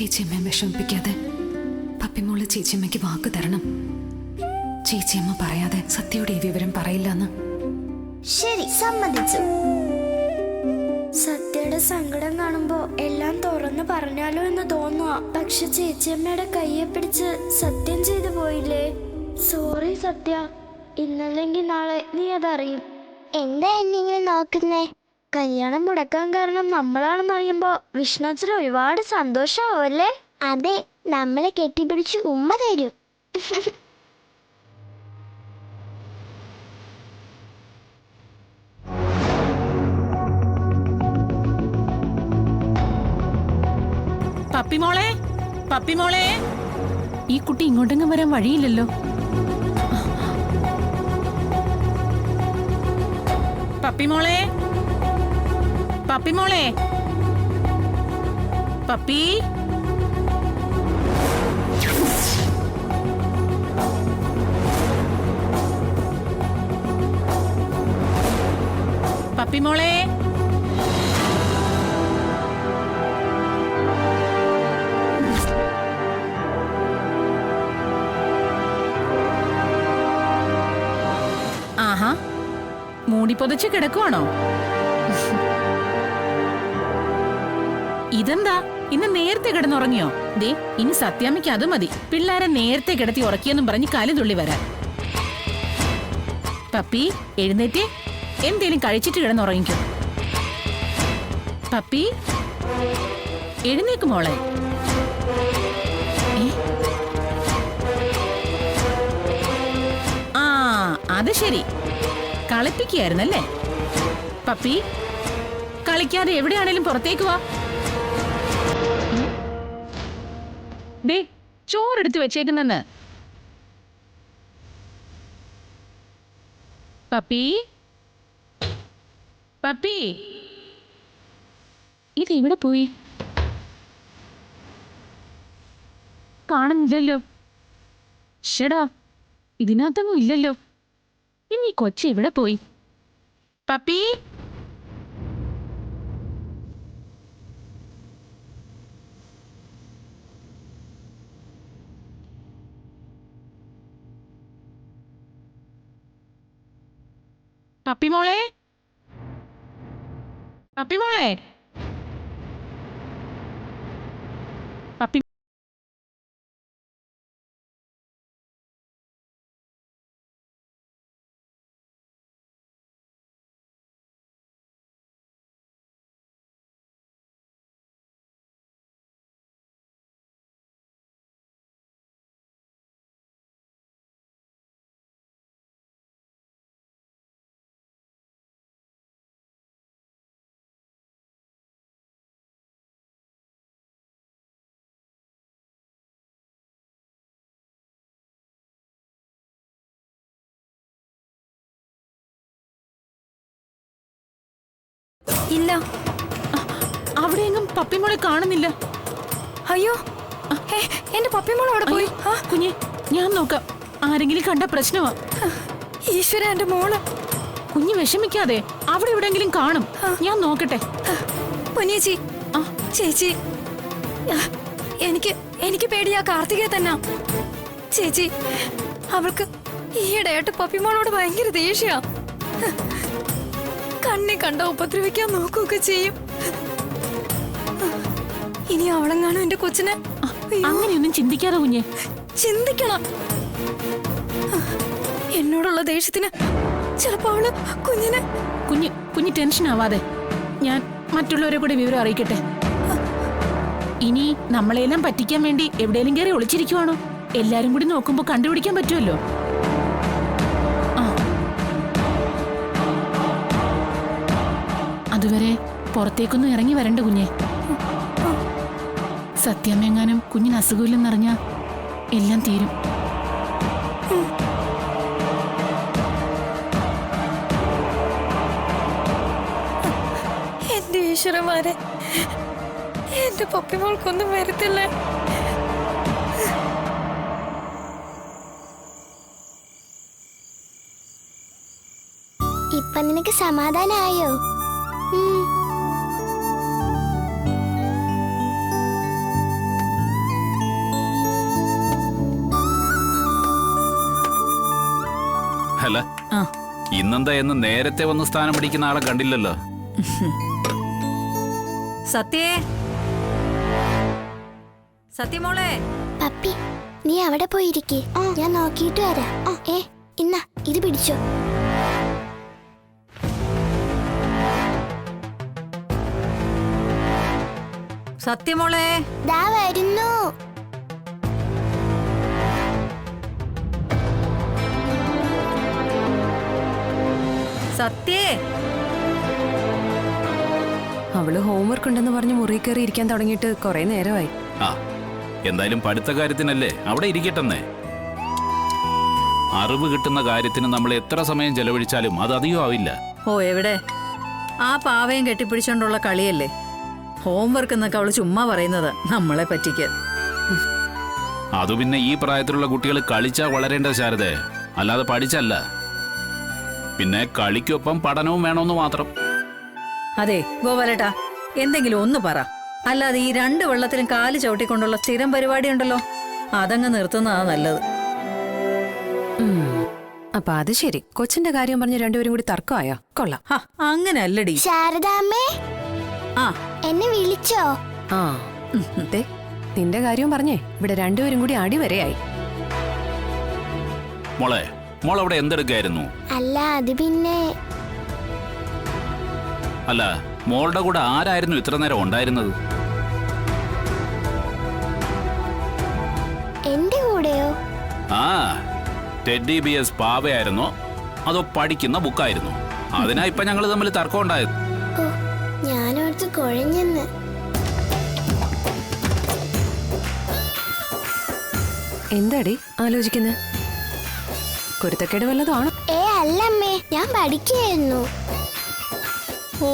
ചേച്ചിയമ്മയെ വിഷമിപ്പിക്കാതെ പപ്പിമോള് ചേച്ചിയമ്മയ്ക്ക് വാക്ക് തരണം. ചേച്ചിയമ്മ പറയാതെ സത്യയുടെ ഈ വിവരം പറയില്ലെന്ന്. ശരി, സമ്മതിച്ചു. സത്യയുടെ സങ്കടം കാണുമ്പോ എല്ലാം തുറന്നു പറഞ്ഞാലോ എന്ന് തോന്നുക. പക്ഷെ ചേച്ചിയമ്മയുടെ കയ്യെ പിടിച്ച് സത്യം ചെയ്തു പോയില്ലേ. സോറി സത്യ, ഇന്നല്ലെങ്കിൽ നാളെ നീ അതറിയും. എന്താ എന്നിങ്ങനെ നോക്കുന്നേ? കല്യാണം മുടക്കാൻ കാരണം നമ്മളാണെന്ന് അറിയുമ്പോ വിഷ്ണുച്ചന് ഒരുപാട് സന്തോഷാവല്ലേ? അതെ, നമ്മളെ കെട്ടിപ്പിടിച്ച് ഉമ്മ തരും. പപ്പിമോളെ, പപ്പിമോളെ, ഈ കുട്ടി ഇങ്ങോട്ടെങ്കിലും വരാൻ വഴിയില്ലല്ലോ. പപ്പിമോളെ, പപ്പിമോളെ, പപ്പി. പപ്പിമോളെ, ആഹാ, മൂടി പൊതച്ച് കിടക്കുവാണോ? ഇതെന്താ ഇന്ന് നേരത്തെ കിടന്നുറങ്ങിയോ? ദേ, ഇനി സത്യാമ്മയ്ക്ക് അത് മതി. പിള്ളേരെ നേരത്തെ കിടത്തി ഉറക്കിയെന്നും പറഞ്ഞ് കാലി തുള്ളി വരാൻ. പപ്പി, എഴുന്നേറ്റേ, എന്തേലും കഴിച്ചിട്ട് കിടന്നുറങ്ങിക്കോ. പപ്പി, എഴുന്നേക്ക് മോളെ. ആ, അത് ശരി, കളിപ്പിക്കുകയായിരുന്നല്ലേ. പപ്പി, കളിക്കാതെ എവിടെയാണേലും പുറത്തേക്ക് വാ. ദേ, ചോറെടുത്ത് വെച്ചേക്കുന്നെന്ന്. പപ്പി, പപ്പി, ഇതെവിടെ പോയി? കാണുന്നില്ലല്ലോ. ഷെടാ, ഇതിനകത്തൊന്നും ഇല്ലല്ലോ. ഇനി കൊച്ചു എവിടെ പോയി? പപ്പി, പപ്പിമോളെ, പപ്പിമോളെ, പപ്പി. ഇല്ല, അവിടെയെങ്ങും പപ്പിമോളെ കാണുന്നില്ല. അയ്യോ, എന്റെ പപ്പിമോൾ അവിടെ പോയി. കുഞ്ഞെ, ഞാൻ നോക്കാം. ആരെങ്കിലും കണ്ട പ്രശ്നമാ. ഈശ്വര, എന്റെ മോള്. കുഞ്ഞ് വിഷമിക്കാതെ, അവിടെ എവിടെയെങ്കിലും കാണും. ഞാൻ നോക്കട്ടെ. പൊന്നിയേച്ചി, ചേച്ചി, എനിക്ക് പേടിയാ കാർത്തികയെ തന്നെ. ചേച്ചി, അവൾക്ക് ഈയിടെയായിട്ട് പപ്പിമോളോട് ഭയങ്കര ദേഷ്യ. കണ്ണി കണ്ട ഉപദ്രവിക്കാൻ നോക്കുകയൊക്കെ ചെയ്യും. ഇനി അവളെങ്ങാനും എന്റെ കൊച്ചിനെ. അങ്ങനെയൊന്നും ചിന്തിക്കാതെ കുഞ്ഞെ. ചിന്തിക്കണം. എന്നോടുള്ള ദേഷ്യത്തിന് ചിലപ്പോ അവള് കുഞ്ഞ് ടെൻഷൻ ആവാതെ. ഞാൻ മറ്റുള്ളവരെ കൂടെ വിവരം അറിയിക്കട്ടെ. ഇനി നമ്മളെല്ലാം പറ്റിക്കാൻ വേണ്ടി എവിടെയെങ്കിലും കയറി ഒളിച്ചിരിക്കുവാണോ? എല്ലാരും കൂടി നോക്കുമ്പോ കണ്ടുപിടിക്കാൻ പറ്റുമല്ലോ. അതുവരെ പുറത്തേക്കൊന്നും ഇറങ്ങി വരണ്ട കുഞ്ഞെ. സത്യമെങ്ങാനും കുഞ്ഞിന് അസുഖമില്ലെന്നറിഞ്ഞ എല്ലാം തീരും. എന്റെ ഈശ്വരന്മാരെ, എന്റെ പപ്പിമോൾക്കൊന്നും വരത്തില്ലേ. ഇപ്പൊ നിനക്ക് സമാധാനായോ? അല്ല ആ ഇന്നെന്താ എന്ന് നേരത്തെ വന്ന് സ്ഥാനം പിടിക്കുന്ന ആളെ കണ്ടില്ലല്ലോ. സത്യേ, സത്യമോളെ. പപ്പി നീ അവിടെ പോയിരിക്കെ, ഞാൻ നോക്കിയിട്ട് വരാം. ഇന്നാ ഇത് പിടിച്ചോ. സത്യമോളെ. ദാ വരുന്നു. സത്യേ. അവള് ഹോംവർക്ക് ഉണ്ടെന്ന് പറഞ്ഞ് മുറി കയറി ഇരിക്കാൻ തുടങ്ങിയിട്ട് കുറെ നേരമായി. ആ എന്തായാലും പഠിത്ത കാര്യത്തിനല്ലേ അവിടെ ഇരിക്കട്ടെന്നേ. അറിവ് കിട്ടുന്ന കാര്യത്തിന് നമ്മൾ എത്ര സമയം ചെലവഴിച്ചാലും അത് അധികം ആവില്ല. ഓ എവിടെ ആ പാവയും കെട്ടിപ്പിടിച്ചോണ്ടുള്ള കളിയല്ലേ. ഹോംവർക്ക് എന്നൊക്കെ അവള് ചുമ്മാ പറയുന്നത് നമ്മളെ പറ്റിക്ക്. അതു പിന്നെ ഈ പ്രായത്തിലുള്ള കുട്ടികൾ കളിച്ചാ വളരേണ്ടത് ശാരദേ, അല്ലാതെ പഠിച്ചല്ല. പിന്നെ കളിക്കൊപ്പം പഠനവും വേണമെന്ന് മാത്രം. അതെ ഗോപാലേട്ടാ, എന്തെങ്കിലും ഒന്ന് പറ. അല്ലാതെ ഈ 2 വെള്ളത്തിലും കാല് ചവിട്ടിക്കൊണ്ടുള്ള സ്ഥിരം പരിപാടി ഉണ്ടല്ലോ, അതങ്ങ് നിർത്തുന്നതാ നല്ലത്. അപ്പൊ അത് ശരി, കൊച്ചിന്റെ കാര്യം പറഞ്ഞ് രണ്ടുപേരും കൂടി തർക്കമായോ? കൊള്ളാം. അങ്ങനെ അല്ലടി. ശാരദാമ്മേ, ആ എന്നെ വിളിച്ചോ? ആ ദേ, നിന്റെ കാര്യവും പറഞ്ഞേ ഇവിടെ രണ്ടുപേരും കൂടി അടി വരെയായി. മോൾ അവിടെ എന്തെടുക്കായിരുന്നു? അല്ല അത് പിന്നെ അല്ല മോളുടെ കൂടെ ആരായിരുന്നു ഇത്ര നേരം ഉണ്ടായിരുന്നത്? എന്റെ കൂടെയോ? ആ ടെഡ്ഡി ബിയസ് പാവയായിരുന്നോ അതോ പഠിക്കുന്ന ബുക്കായിരുന്നു? അതിനാ ഇപ്പൊ ഞങ്ങൾ തമ്മിൽ തർക്കം ഉണ്ടായത്. ഓ ഞാനോർത്ത് കുഴഞ്ഞെന്ന്. എന്താടി ആലോചിക്കുന്നത്? കുരുത്തക്കേട് വല്ലതും ആണോ? അല്ലമ്മേ, ഞാൻ പഠിക്കുകയായിരുന്നു. ഓ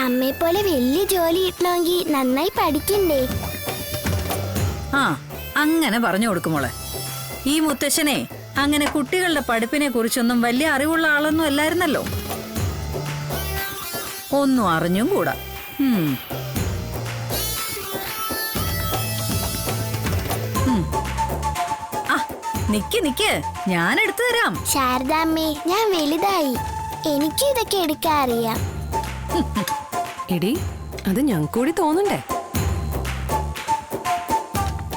അമ്മയെ പോലെ വലിയ ജോലി കിട്ടണമെങ്കിൽ നന്നായി പഠിക്കണ്ടേ? ആ അങ്ങനെ പറഞ്ഞു കൊടുക്കുമോളെ. ഈ മുത്തശ്ശനെ അങ്ങനെ കുട്ടികളുടെ പഠിപ്പിനെ കുറിച്ചൊന്നും വലിയ അറിവുള്ള ആളൊന്നും അല്ലായിരുന്നല്ലോ. ഒന്നും അറിഞ്ഞും കൂടാ. ആ നിക്ക് ഞാൻ എടുത്തു തരാം. ശാരദാമ്മേ, ഞാൻ വലുതായി, എനിക്ക് ഇതൊക്കെ എടുക്കാൻ അറിയാം. എടി അത് ഞങ്ങൾക്ക് കൂടി തോന്നണ്ടേ?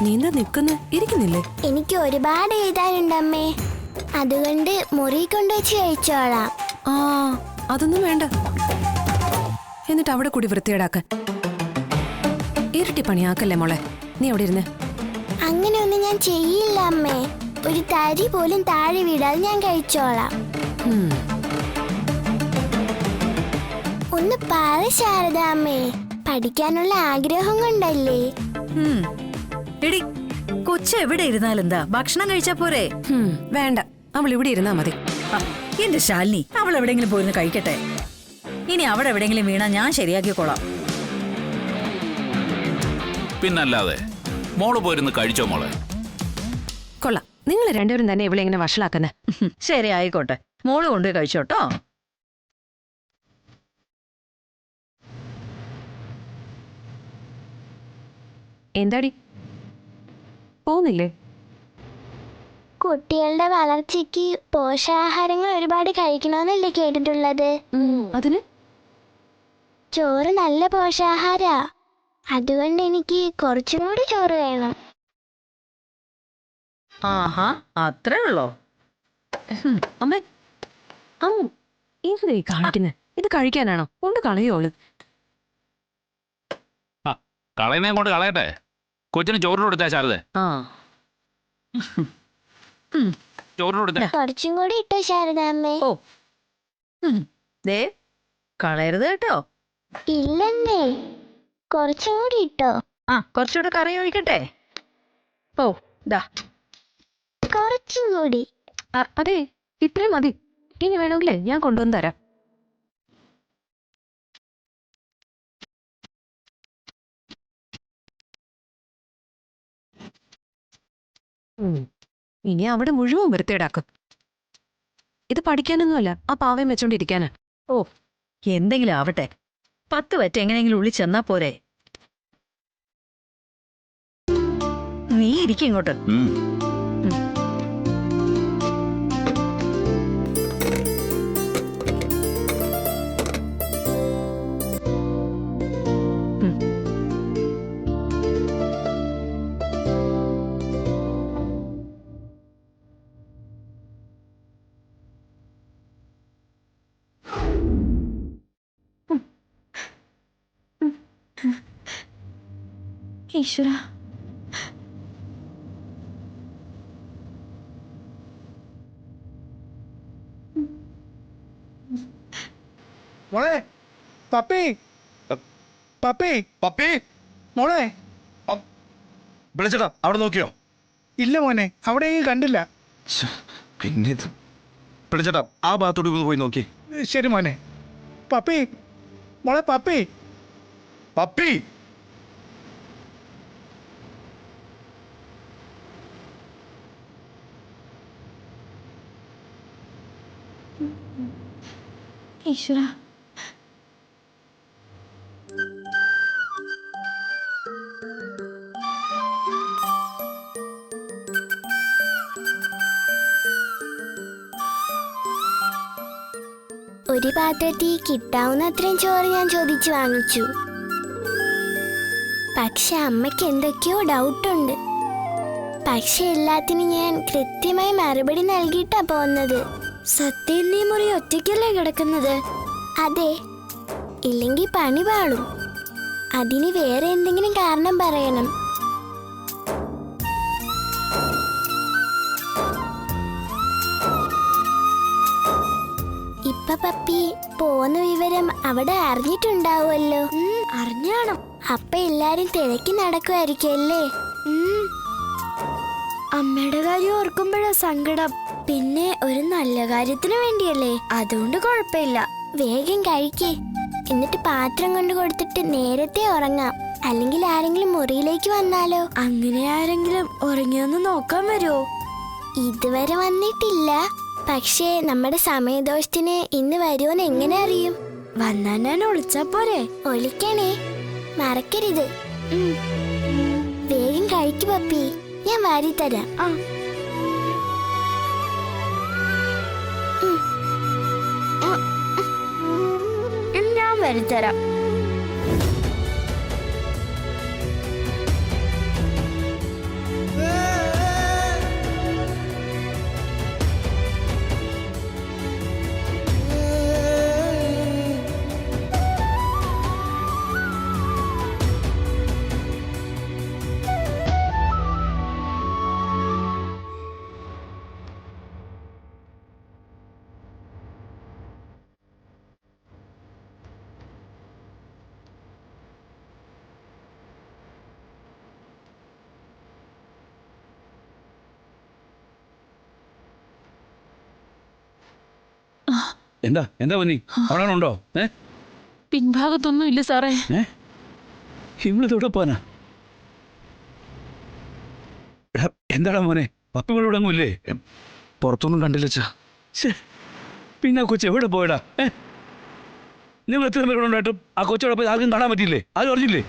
നീ എന്താ നിക്കുന്ന, ഇരിക്കുന്നില്ലേ? എനിക്ക് ഒരുപാട് എഴുതാനുണ്ടമ്മേ, അതുകൊണ്ട് മുറി കൊണ്ടുവച്ച് കഴിച്ചോളാം. ആ അതൊന്നും വേണ്ട. എന്നിട്ട് അവിടെ കൂടി വൃത്തിയേടാക്കാൻ ഇരട്ടി പണിയാക്കല്ലേ മോളെ. നീ അവിടെ ഇരുന്ന്. അങ്ങനെയൊന്നും ഞാൻ ചെയ്യില്ല അമ്മേ. ഒരു തരി പോലും താഴെ വീടാതെ ഞാൻ കഴിച്ചോളാം. ഒന്ന് പറ ശാരദാമ്മേ, പഠിക്കാനുള്ള ആഗ്രഹം കൊണ്ടല്ലേ? എടി കൊച്ചു എവിടെ ഇരുന്നാലെന്താ, ഭക്ഷണം കഴിച്ചാ പോരെ? വേണ്ട, അവൾ ഇവിടെ ഇരുന്നാ മതി. എന്റെ ശാലിനി, അവൾ എവിടെങ്കിലും പോയിരുന്ന് കഴിക്കട്ടെ. ഇനി അവിടെ എവിടെങ്കിലും വീണാ ഞാൻ ശരിയാക്കിക്കോളാം. പിന്നല്ലാതെ മോള് പോയിരുന്ന് കഴിച്ചോ മോളെ? കൊള്ളാം, നിങ്ങൾ രണ്ടുപേരും തന്നെ ഇവിടെ ഇങ്ങനെ വഷളാക്കുന്നേ. ശരി ആയിക്കോട്ടെ, മോള് കൊണ്ടുപോയി കഴിച്ചോട്ടോ. എന്താടി പോകുന്നില്ലേ? കുട്ടികളുടെ വളർച്ചയ്ക്ക് പോഷകാഹാരങ്ങൾ ഒരുപാട് കഴിക്കണമെന്നല്ലേ കേട്ടിട്ടുള്ളത്? അതിന് ചോറ് നല്ല പോഷകാഹാരാ, അതുകൊണ്ട് എനിക്ക് കുറച്ചും കൂടി ചോറ് വേണം. ആഹാ, അത്രേ ഉള്ളോ? അമ്മേ, ഇവിടെ കാണിക്കുന്നത് ഇത് കഴിക്കാനാണോ? കൊണ്ട് കളയോള്. കളയുന്നേ കൊണ്ട് കളയട്ടെ, കൊച്ചിന് ചോറിന് കൊടുത്താ ശാരദേ. ആ ചോറിന് കൊടുത്തേ. കുറച്ചും കൂടി ഇട്ടോ ശാരദാമ്മേ. ഓ ദേ കളയരുത് കേട്ടോ. ഇല്ലെന്നേ, കുറച്ചും കൂടി ഇട്ടോ. ആ കുറച്ചുകൂടെ കറി ഒഴിക്കട്ടെ. ഓ ദാ കുറച്ചും കൂടി. അതെ, ഇത്രയും മതി. ഇനി വേണമെങ്കിലേ ഞാൻ കൊണ്ടുവന്ന് തരാം. ഇനി അവിടെ മുഴുവൻ വൃത്തിയേടാക്കും. ഇത് പഠിക്കാനൊന്നുമല്ല, ആ പാവയും വെച്ചോണ്ടിരിക്കാനാ. ഓ എന്തെങ്കിലും ആവട്ടെ, 10 വറ്റ് എങ്ങനെയെങ്കിലും ഉള്ളിൽ ചെന്നാ പോരെ. നീ ഇരിക്കും ഇങ്ങോട്ട്. ഈശ്വര. മോളെ പപ്പി പപ്പി പപ്പി മോളെ. വിളിച്ചടാ, അവിടെ നോക്കിയോ? ഇല്ല മോനെ, അവിടെ കണ്ടില്ല. പിന്നെ വിളിച്ചേട്ടാ, ആ ഭാഗത്തോട്ട് പോയി നോക്കി. ശരി മോനെ. പപ്പി മോളെ പപ്പി. പപ്പി ഈശ്വര. ഒരു പാത്രത്തിൽ കിട്ടാവുന്ന അത്രയും ചോറ് ഞാൻ ചോദിച്ചു വാങ്ങിച്ചു. പക്ഷെ അമ്മയ്ക്ക് എന്തൊക്കെയോ ഡൗട്ടുണ്ട്. പക്ഷെ എല്ലാത്തിനും ഞാൻ കൃത്യമായി മറുപടി നൽകിയിട്ടാ പോന്നത്. സത്യം, നീ മുറി ഒറ്റയ്ക്കല്ലേ കിടക്കുന്നത്? അതെ, ഇല്ലെങ്കിൽ പണി പാളും. അതിന് വേറെ എന്തെങ്കിലും കാരണം പറയണം. ഇപ്പൊ പപ്പി പോന്ന വിവരം അവിടെ അറിഞ്ഞിട്ടുണ്ടാവുമല്ലോ. അറിഞ്ഞാണോ? അപ്പൊ എല്ലാരും തിരക്കി നടക്കുമായിരിക്കുമല്ലേ? അമ്മയുടെ കാര്യം ഓർക്കുമ്പോഴാ സങ്കടം. പിന്നെ ഒരു നല്ല കാര്യത്തിന് വേണ്ടിയല്ലേ, അതുകൊണ്ട് കുഴപ്പമില്ല. വേഗം കഴിക്കേ, എന്നിട്ട് പാത്രം കൊണ്ട് കൊടുത്തിട്ട് നേരത്തെ ഉറങ്ങാം. അല്ലെങ്കിൽ ആരെങ്കിലും മുറിയിലേക്ക് വന്നാലോ? അങ്ങനെ ആരെങ്കിലും ഉറങ്ങിയൊന്ന് നോക്കാൻ വരുമോ? ഇതുവരെ വന്നിട്ടില്ല. പക്ഷേ നമ്മുടെ സമയദോഷത്തിന് ഇന്ന് വരുമോന്ന് എങ്ങനെ അറിയും? വന്നാ ഞാൻ ഒളിച്ചാ പോരെ? ഒളിക്കണേ, മറക്കരുത്. വേഗം കഴിക്കു പപ്പി, ഞാൻ വാരി തരാം. ആ. ഞാൻ വരുത്തരാം. എന്താ എന്താ പന്നി, അവിടെ ഉണ്ടോ? പിൻഭാഗത്തൊന്നും ഇല്ല സാറേ. ഇവിടെവിടെ പോനാ? എന്താടാ മോനെ, പപ്പി ഇവിടെ ഇല്ലേ? പുറത്തൊന്നും കണ്ടില്ല. പിന്നെ ആ കൊച്ചു എവിടെ പോയടാ? നിങ്ങൾ എത്ര പേരുണ്ടായിട്ടും ആ കൊച്ചോടെ പോയി ആർക്കും കാണാൻ പറ്റിയില്ലേ? ആരും അറിഞ്ഞില്ലേ?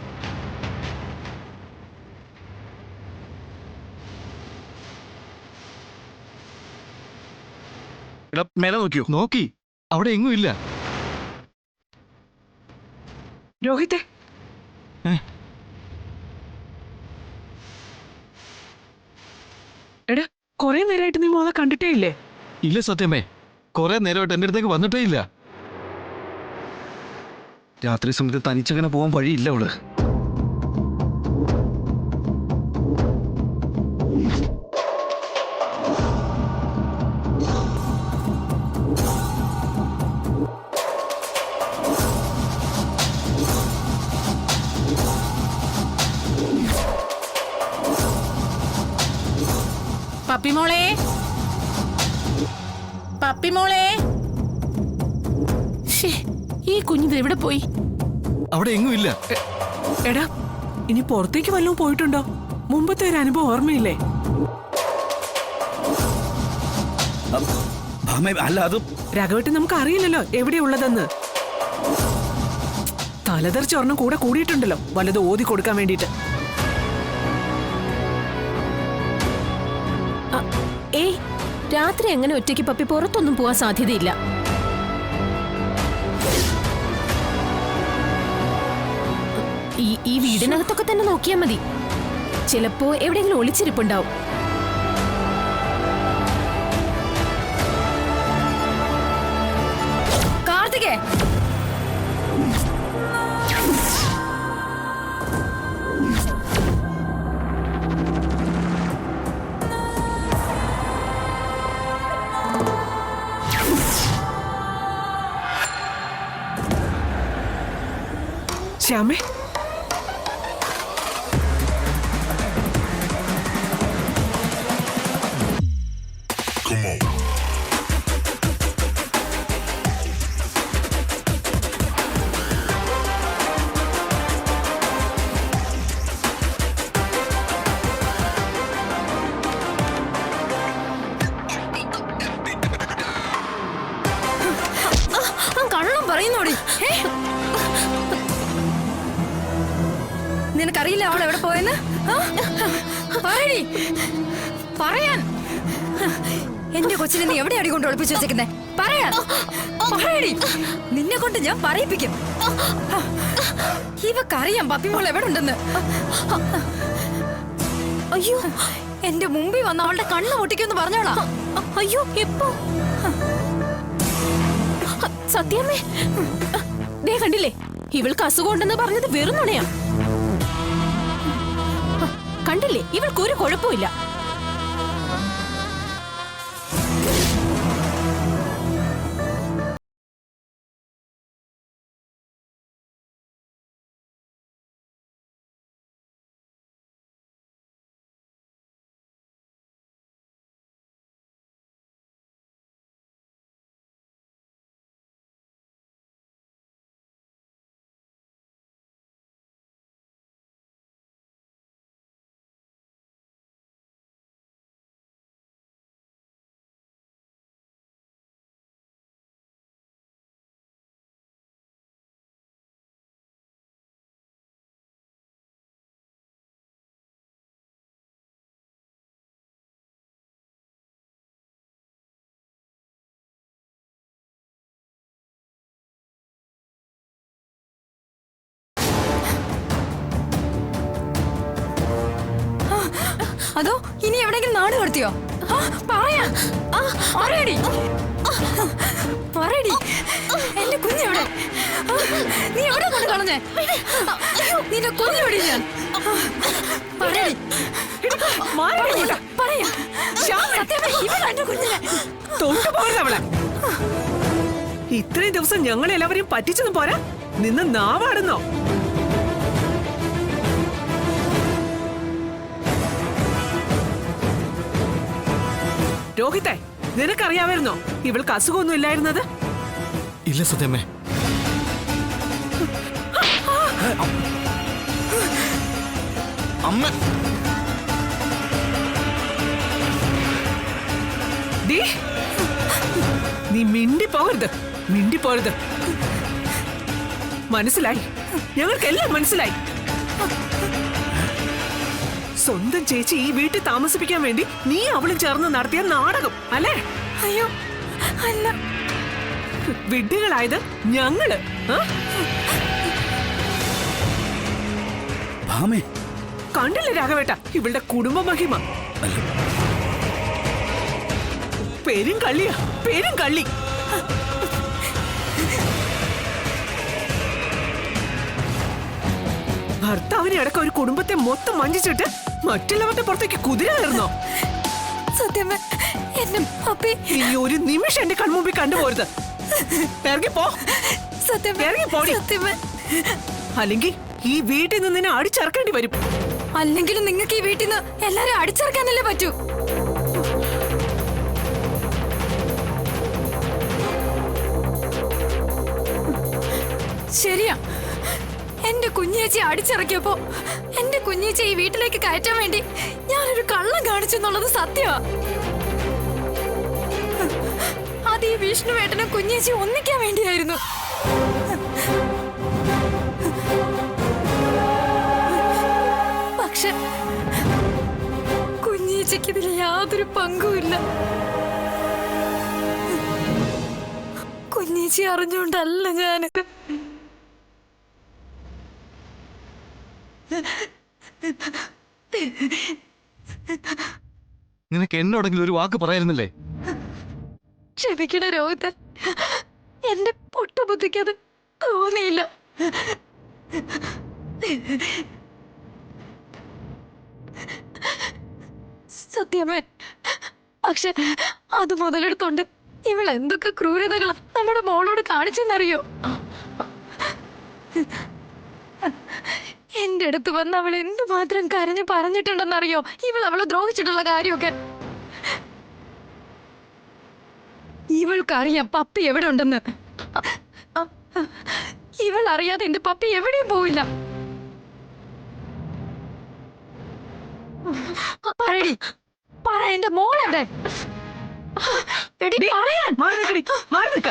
മേലെ നോക്കിയോ? നോക്കി, അവിടെ എങ്ങും ഇല്ല. രോഹിത്തെ, എടാ കൊറേ നേരമായിട്ട് നീ മോളെ കണ്ടിട്ടേ ഇല്ലേ? ഇല്ല സത്യമേ, കുറെ നേരമായിട്ട് എൻ്റെ അടുത്തേക്ക് വന്നിട്ടേ ഇല്ല. രാത്രി സമയത്ത് തനിച്ചങ്ങനെ പോകാൻ വഴിയില്ല അവള്. പപ്പിമോളെ, പപ്പിമോളെ. ഈ കുഞ്ഞിത് എവിടെ പോയി? അവിടെ എങ്ങും ഇല്ല. എടാ, ഇനി പുറത്തേക്ക് വല്ലതും പോയിട്ടുണ്ടോ? മുമ്പത്തെ ഒരു അനുഭവം ഓർമ്മയില്ലേ? അല്ല, അത് രാഘവട്ടെ, നമുക്ക് അറിയില്ലല്ലോ എവിടെയുള്ളതെന്ന്. തലതെറിച്ച് ഒരെണ്ണം കൂടെ കൂടിയിട്ടുണ്ടല്ലോ, വല്ലത് ഓതി കൊടുക്കാൻ വേണ്ടിട്ട്. ഏയ്, രാത്രി എങ്ങനെ ഒറ്റയ്ക്ക് പപ്പി പുറത്തൊന്നും പോവാൻ സാധ്യതയില്ല. ഈ വീടിനകത്തൊക്കെ തന്നെ നോക്കിയാൽ മതി. ചിലപ്പോ എവിടെയെങ്കിലും ഒളിച്ചിരിപ്പുണ്ടാവും. കാർത്തികേ, ശ്യാമേ, കള്ളം പറയുന്നോടി. നിനക്കറിയില്ല അവൾ എവിടെ പോയെന്ന്? പറയടി, പറയാൻ. എന്റെ കൊച്ചിനെ നീ എവിടെ അടി കൊണ്ട് ഒളിപ്പിച്ചു വെച്ചേക്കുന്നേ? പറയാൻ പറയടി. നിന്നെ കൊണ്ട് ഞാൻ പറയിപ്പിക്കും. ഇവക്കറിയാം പപ്പിമോൾ എവിടെ ഉണ്ടെന്ന്. അയ്യോ, എന്റെ മുമ്പിൽ വന്ന അവളുടെ കണ്ണ് പൊട്ടിക്കുമെന്ന് പറഞ്ഞോളാ. അയ്യോ, എപ്പോ? സത്യമേ, ദേ കണ്ടില്ലേ, ഇവൾക്ക് അസുഖം ഉണ്ടെന്ന് പറഞ്ഞത് വെറും നുണയാ. കണ്ടില്ലേ, ഇവൾക്കൊരു കുഴപ്പമില്ല. അതോ ഇനി എവിടെയെങ്കിലും നാട് കടത്തിയോ? പറയാൻ പറയടി, പറയടി. എന്റെ കുഞ്ഞെവിടെ? നീ എവിടെ കൊണ്ട് കളഞ്ഞേ? നിന്റെ കുഞ്ഞെവിടെ? ഞാൻ പറയടി, പറയാ. എന്റെ കുഞ്ഞിനെ തൊട്ടുപോകവളെ. ഇത്രയും ദിവസം ഞങ്ങൾ എല്ലാവരെയും പറ്റിച്ചതും പോരാ, നിന്ന് നാവാടുന്നോ? രോഹിത്തെ, നിനക്കറിയാമായിരുന്നോ ഇവൾക്ക് അസുഖമൊന്നും ഇല്ലായിരുന്നത്? ഇല്ല സത്യമേ. അമ്മ, നീ മിണ്ടിപ്പോകരുത്, മിണ്ടിപ്പോകരുത്. മനസ്സിലായി, ഞങ്ങൾക്കെല്ലാം മനസ്സിലായി. സ്വന്തം ചേച്ചി ഈ വീട്ടിൽ താമസിപ്പിക്കാൻ വേണ്ടി നീ അവളും ചേർന്ന് നടത്തിയ നാടകം അല്ലേ? അയ്യോ അല്ല, വിഡ്ഢികളായത് ഞങ്ങള്. കണ്ടില്ലേ രാഘവേട്ട ഇവളുടെ കുടുംബ മഹിമ? പേരും കള്ളിയാ, പേരും കള്ളി. ഭർത്താവിനെ അടക്കം ഒരു കുടുംബത്തെ മൊത്തം വഞ്ചിച്ചിട്ട് മറ്റുള്ളവരുടെ പുറത്തേക്ക് കുതിര കയറുന്നോ? സത്യമേ, എന്നെ പപ്പി ഇനി ഒരു നിമിഷം എന്റെ കൺമുമ്പിൽ കണ്ടുപോരുത്. ഇറങ്ങിപ്പോ, ഇറങ്ങിപ്പോടി. അല്ലെങ്കിൽ ഈ വീട്ടിൽ നിന്ന് നിന്നെ അടിച്ചിറക്കേണ്ടി വരും. അല്ലെങ്കിലും നിങ്ങൾക്ക് ഈ വീട്ടിൽ നിന്ന് എല്ലാരും അടിച്ചിറക്കാനല്ലേ പറ്റൂ. ശരിയാ, എന്റെ കുഞ്ഞേച്ചി അടിച്ചിറക്കിയപ്പോ എന്റെ കുഞ്ഞേച്ചി ഈ വീട്ടിലേക്ക് കയറ്റാൻ വേണ്ടി ഞാനൊരു കള്ളം കാണിച്ചെന്നുള്ളത് സത്യമാ. അത് ഈ വിഷ്ണുവേട്ടനും കുഞ്ഞേച്ചി ഒന്നിക്കാൻ വേണ്ടിയായിരുന്നു. പക്ഷെ കുഞ്ഞേച്ചിക്ക് ഇതിൽ യാതൊരു പങ്കുമില്ല. കുഞ്ഞേച്ചി അറിഞ്ഞുകൊണ്ടല്ല ഞാനിത്. നിനക്ക് എന്നോടെങ്കിലും ഒരു വാക്ക് പറയായിരുന്നില്ലേ? ക്ഷമിക്കണ രോഹിതൻ, എന്റെ പൊട്ടബുദ്ധിക്കത് തോന്നിയില്ല. സത്യമേ, പക്ഷെ അത് മുതലെടുത്തോണ്ട് ഇവൾ എന്തൊക്കെ ക്രൂരതകളാ നമ്മുടെ മോളോട് കാണിച്ചെന്നറിയോ? എന്റെ അടുത്ത് വന്ന് അവൾ എന്തുമാത്രം കരഞ്ഞു പറഞ്ഞിട്ടുണ്ടെന്നറിയോ? ഇവൾ അവളെ ദ്രോഹിച്ചിട്ടുള്ള കാര്യമൊക്കെ. ഇവൾക്കറിയാം പപ്പി എവിടെ ഉണ്ടെന്ന്. ഇവൾ അറിയാതെ എന്റെ പപ്പി എവിടെയും പോവില്ല. പറയടി, പറ എന്റെ മോളെവിടെ? മാറി നിൽക്കടി, മാറി നിൽക്ക.